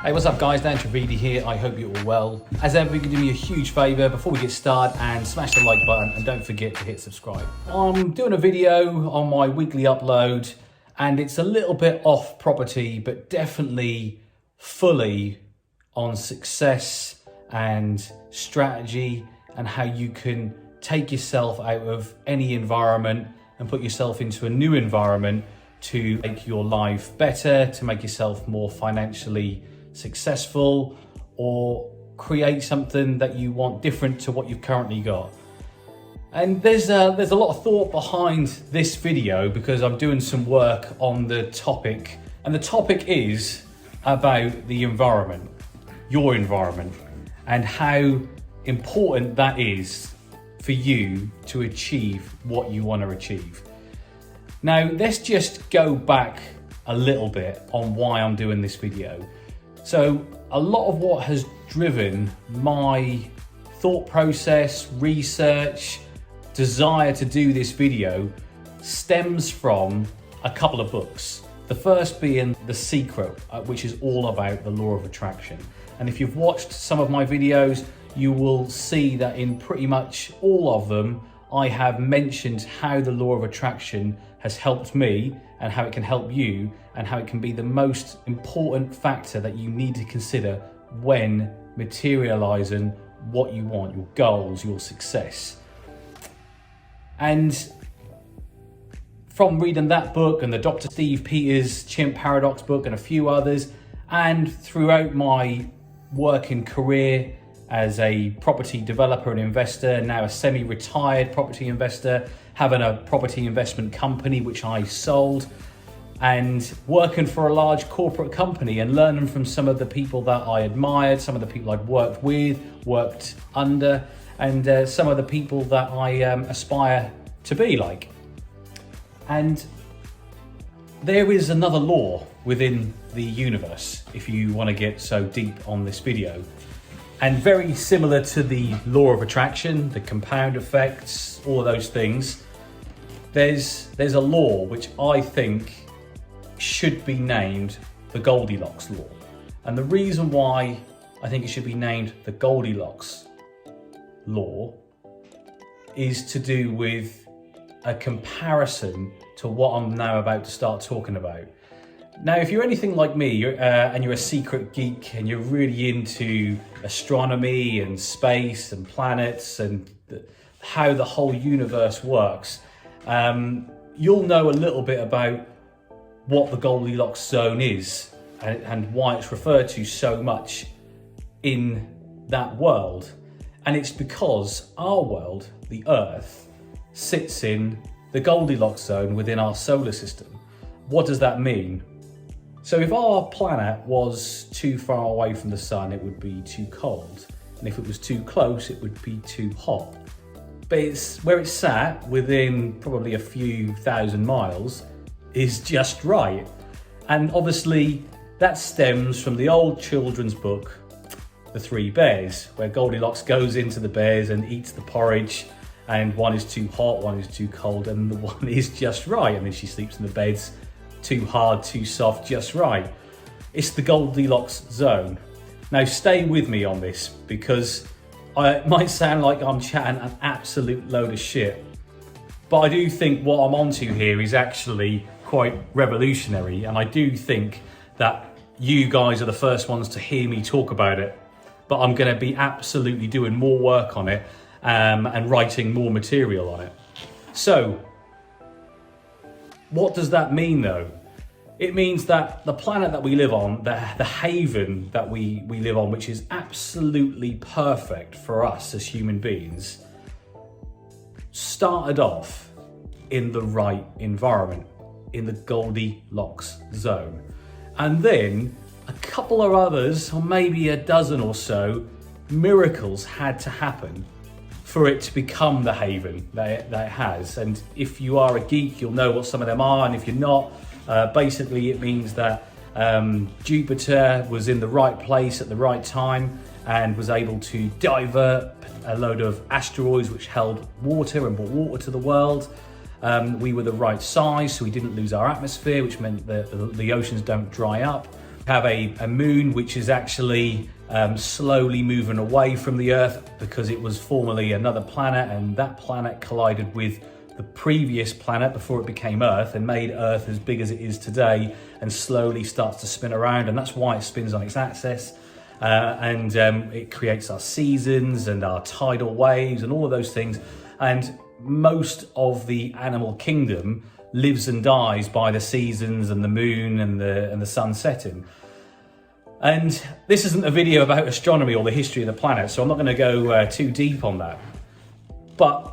Hey, what's up guys, Dan Trevidi here. I hope you're all well. As ever, you can do me a huge favour before we get started and smash the like button and don't forget to hit subscribe. I'm doing a video on my weekly upload and it's a little bit off property, but definitely fully on success and strategy and how you can take yourself out of any environment and put yourself into a new environment to make your life better, to make yourself more financially successful, or create something that you want different to what you've currently got. And there's a lot of thought behind this video because I'm doing some work on the topic, and the topic is about the environment, your environment, and how important that is for you to achieve what you want to achieve. Now, let's just go back a little bit on why I'm doing this video. So a lot of what has driven my thought process, research, desire to do this video stems from a couple of books. The first being The Secret, which is all about the law of attraction. And if you've watched some of my videos, you will see that in pretty much all of them, I have mentioned how the law of attraction has helped me and how it can help you and how it can be the most important factor that you need to consider when materializing what you want, your goals, your success. And from reading that book and the Dr. Steve Peters Chimp Paradox book and a few others, and throughout my working career as a property developer and investor, now a semi-retired property investor, having a property investment company which I sold, and working for a large corporate company and learning from some of the people that I admired, some of the people I'd worked with, worked under, and some of the people that I aspire to be like. And there is another law within the universe, if you want to get so deep on this video. And very similar to the law of attraction, the compound effects, all of those things, there's a law which I think should be named the Goldilocks Law. And the reason why I think it should be named the Goldilocks Law is to do with a comparison to what I'm now about to start talking about. Now, if you're anything like me and you're a secret geek and you're really into astronomy and space and planets and how the whole universe works, you'll know a little bit about what the Goldilocks zone is and why it's referred to so much in that world. And it's because our world, the Earth, sits in the Goldilocks zone within our solar system. What does that mean? So if our planet was too far away from the sun, it would be too cold. And if it was too close, it would be too hot. But it's where it's sat within probably a few thousand miles is just right. And obviously that stems from the old children's book, The Three Bears, where Goldilocks goes into the bears and eats the porridge, and one is too hot, one is too cold, and the one is just right. And then she sleeps in the beds, too hard, too soft, just right. It's the Goldilocks zone. Now stay with me on this because it might sound like I'm chatting an absolute load of shit, but I do think what I'm onto here is actually quite revolutionary, and I do think that you guys are the first ones to hear me talk about it, but I'm going to be absolutely doing more work on it and writing more material on it. So what does that mean though? It means that the planet that we live on, the haven that we live on, which is absolutely perfect for us as human beings, started off in the right environment, in the Goldilocks zone. And then a couple of others, or maybe a dozen or so, miracles had to happen for it to become the haven that it has. And if you are a geek, you'll know what some of them are. And if you're not, basically it means that Jupiter was in the right place at the right time and was able to divert a load of asteroids which held water and brought water to the world. We were the right size, so we didn't lose our atmosphere, which meant that the oceans don't dry up. have a moon which is actually slowly moving away from the Earth because it was formerly another planet, and that planet collided with the previous planet before it became Earth and made Earth as big as it is today, and slowly starts to spin around, and that's why it spins on its axis. It creates our seasons and our tidal waves and all of those things. And most of the animal kingdom lives and dies by the seasons and the moon and the sun setting. And this isn't a video about astronomy or the history of the planet, so I'm not going to go too deep on that. But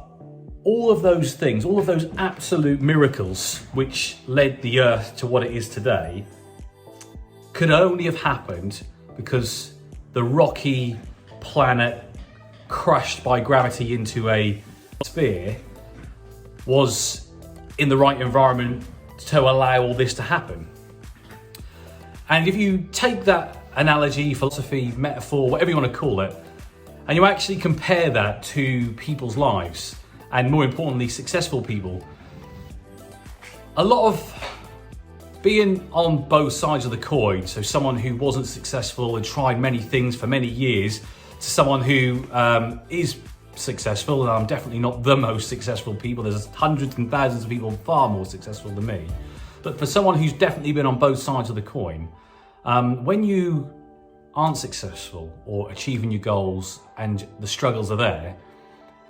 all of those things, all of those absolute miracles which led the Earth to what it is today, could only have happened because the rocky planet crushed by gravity into a sphere was in the right environment to allow all this to happen. And if you take that analogy, philosophy, metaphor, whatever you want to call it, and you actually compare that to people's lives, and more importantly, successful people, a lot of being on both sides of the coin, so someone who wasn't successful and tried many things for many years, to someone who is successful, and I'm definitely not the most successful people. There's hundreds and thousands of people far more successful than me. But for someone who's definitely been on both sides of the coin, when you aren't successful or achieving your goals and the struggles are there,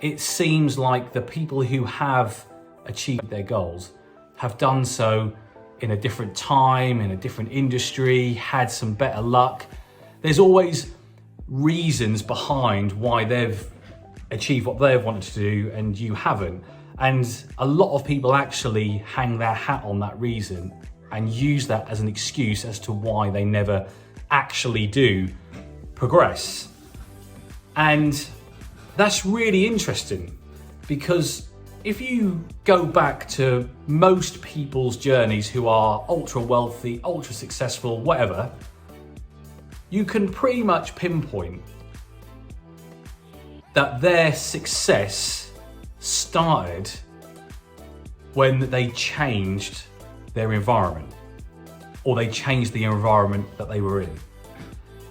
it seems like the people who have achieved their goals have done so in a different time, in a different industry, had some better luck. There's always reasons behind why they've achieved what they've wanted to do and you haven't. And a lot of people actually hang their hat on that reason and use that as an excuse as to why they never actually do progress. And that's really interesting, because if you go back to most people's journeys who are ultra wealthy, ultra successful, whatever, you can pretty much pinpoint that their success started when they changed their environment, or they changed the environment that they were in.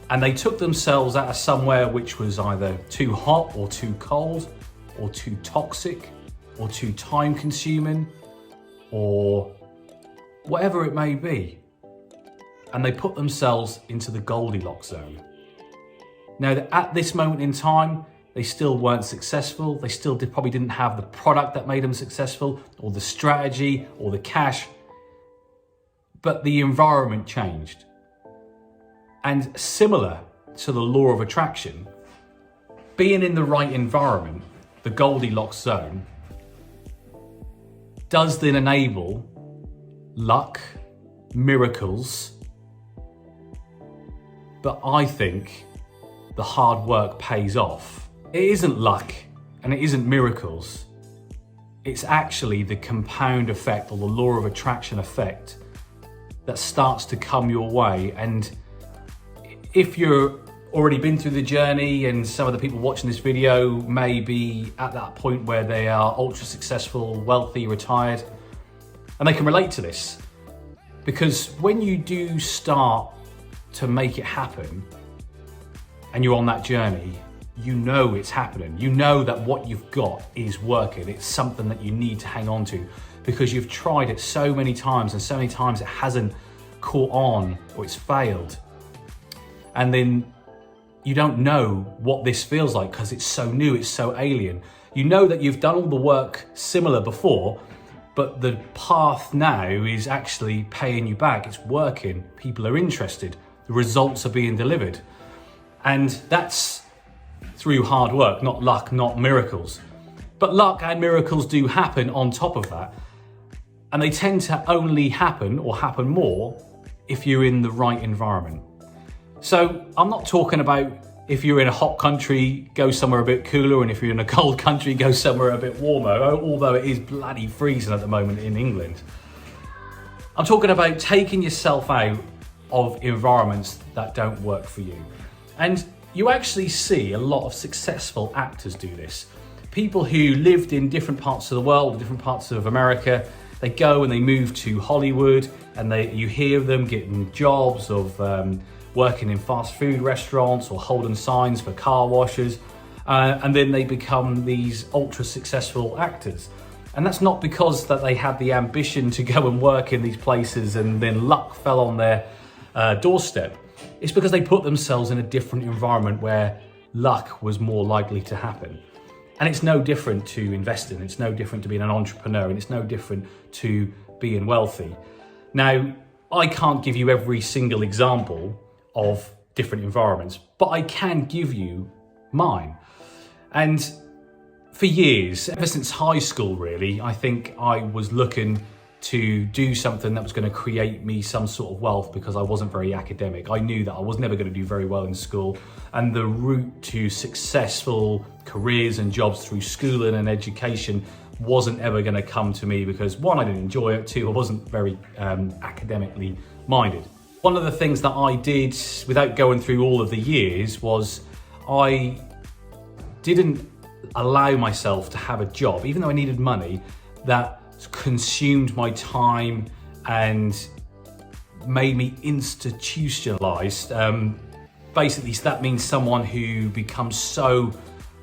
And they took themselves out of somewhere which was either too hot or too cold or too toxic or too time consuming or whatever it may be. And they put themselves into the Goldilocks zone. Now, at this moment in time, they still weren't successful. They still probably didn't have the product that made them successful, or the strategy, or the cash. But the environment changed. And similar to the law of attraction, being in the right environment, the Goldilocks zone, does then enable luck, miracles. But I think the hard work pays off. It isn't luck and it isn't miracles. It's actually the compound effect, or the law of attraction effect, that starts to come your way. And if you're already been through the journey, and some of the people watching this video may be at that point where they are ultra successful, wealthy, retired, and they can relate to this, because when you do start to make it happen and you're on that journey, you know it's happening. You know that what you've got is working. It's something that you need to hang on to, because you've tried it so many times, and so many times it hasn't caught on, or it's failed. And then you don't know what this feels like because it's so new, it's so alien. You know that you've done all the work similar before, but the path now is actually paying you back. It's working, people are interested, the results are being delivered. And that's through hard work, not luck, not miracles. But luck and miracles do happen on top of that. And they tend to only happen, or happen more, if you're in the right environment. So I'm not talking about if you're in a hot country, go somewhere a bit cooler, and if you're in a cold country, go somewhere a bit warmer, although it is bloody freezing at the moment in England. I'm talking about taking yourself out of environments that don't work for you. And you actually see a lot of successful actors do this. People who lived in different parts of the world, different parts of America, They go and they move to Hollywood, and you hear them getting jobs of working in fast food restaurants or holding signs for car washers, and then they become these ultra successful actors. And that's not because that they had the ambition to go and work in these places and then luck fell on their doorstep. It's because they put themselves in a different environment where luck was more likely to happen. And it's no different to investing, it's no different to being an entrepreneur, and it's no different to being wealthy. Now, I can't give you every single example of different environments, but I can give you mine. And for years, ever since high school really, I think I was looking to do something that was going to create me some sort of wealth because I wasn't very academic. I knew that I was never going to do very well in school, and the route to successful careers and jobs through schooling and education wasn't ever going to come to me because one, I didn't enjoy it, two, I wasn't very academically minded. One of the things that I did without going through all of the years was I didn't allow myself to have a job, even though I needed money, that consumed my time and made me institutionalized. Basically, that means someone who becomes so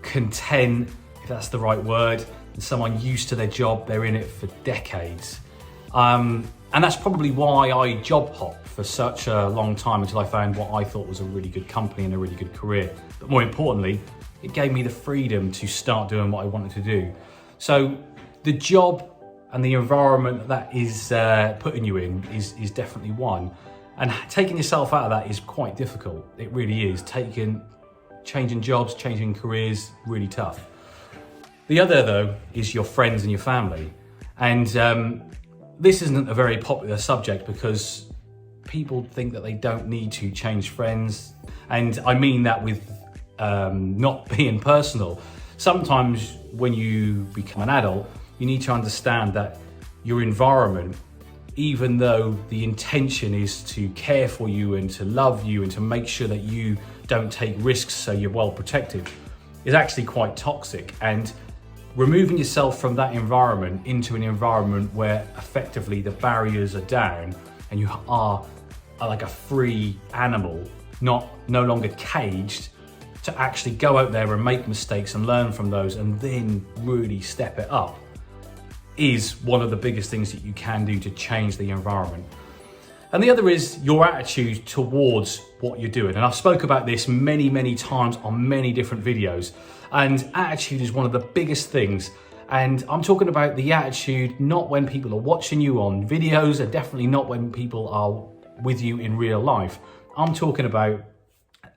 content, if that's the right word, and someone used to their job, they're in it for decades. And that's probably why I job hopped for such a long time until I found what I thought was a really good company and a really good career. But more importantly, it gave me the freedom to start doing what I wanted to do. So the job and the environment that is putting you in is definitely one. And taking yourself out of that is quite difficult. It really is. Changing jobs, changing careers, really tough. The other though is your friends and your family. And this isn't a very popular subject because people think that they don't need to change friends. And I mean that with not being personal. Sometimes when you become an adult, you need to understand that your environment, even though the intention is to care for you and to love you and to make sure that you don't take risks so you're well protected, is actually quite toxic. And removing yourself from that environment into an environment where effectively the barriers are down and you are like a free animal, no longer caged, to actually go out there and make mistakes and learn from those and then really step it up, is one of the biggest things that you can do to change the environment. And the other is your attitude towards what you're doing. And I've spoke about this many times on many different videos. And attitude is one of the biggest things. And I'm talking about the attitude not when people are watching you on videos, and definitely not when people are with you in real life. I'm talking about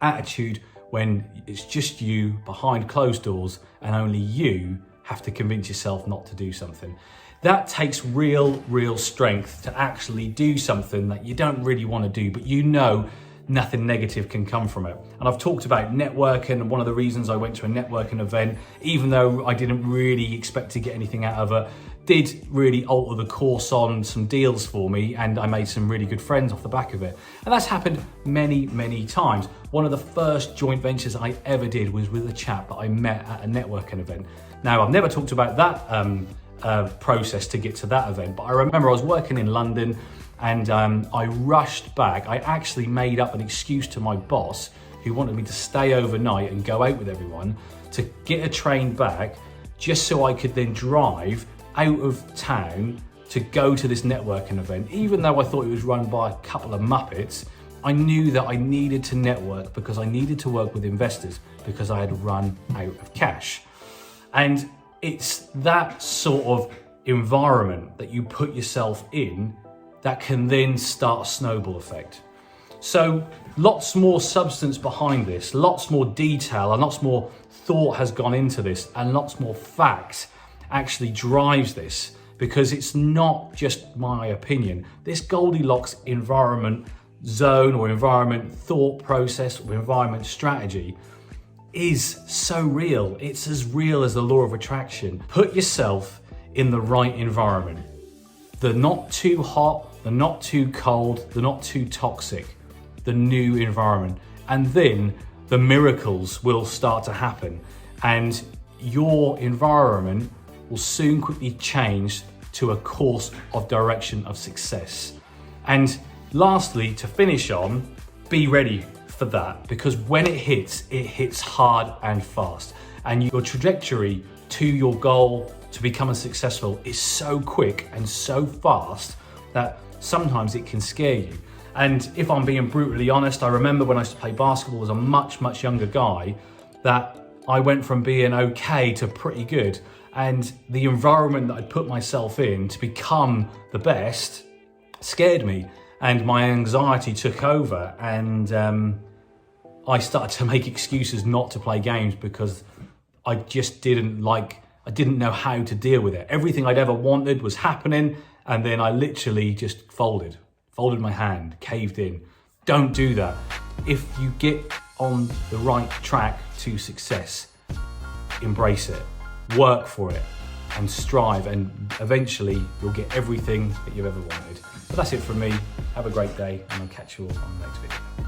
attitude when it's just you behind closed doors and only you have to convince yourself not to do something. That takes real strength to actually do something that you don't really want to do, but you know nothing negative can come from it. And I've talked about networking, and one of the reasons I went to a networking event, even though I didn't really expect to get anything out of it, did really alter the course on some deals for me, and I made some really good friends off the back of it. And that's happened many times. One of the first joint ventures I ever did was with a chap that I met at a networking event. Now, I've never talked about that process to get to that event, but I remember I was working in London and I rushed back. I actually made up an excuse to my boss, who wanted me to stay overnight and go out with everyone, to get a train back just so I could then drive out of town to go to this networking event. Even though I thought it was run by a couple of Muppets, I knew that I needed to network because I needed to work with investors because I had run out of cash. And it's that sort of environment that you put yourself in that can then start a snowball effect. So lots more substance behind this, lots more detail and lots more thought has gone into this, and lots more facts actually drives this, because it's not just my opinion. This Goldilocks environment zone or environment thought process or environment strategy is so real. It's as real as the law of attraction. Put yourself in the right environment. The not too hot, the not too cold, the not too toxic, the new environment. And then the miracles will start to happen, and your environment will soon quickly change to a course of direction of success. And lastly, to finish on, be ready for that, because when it hits hard and fast. And your trajectory to your goal to becoming successful is so quick and so fast that sometimes it can scare you. And if I'm being brutally honest, I remember when I used to play basketball as a much younger guy, that I went from being okay to pretty good. And the environment that I put myself in to become the best scared me, and my anxiety took over, and I started to make excuses not to play games because I just didn't know how to deal with it. Everything I'd ever wanted was happening, and then I literally just folded my hand, caved in. Don't do that. If you get on the right track to success, embrace it, work for it, and strive, and eventually you'll get everything that you've ever wanted. But that's it from me. Have a great day, and I'll catch you all on the next video.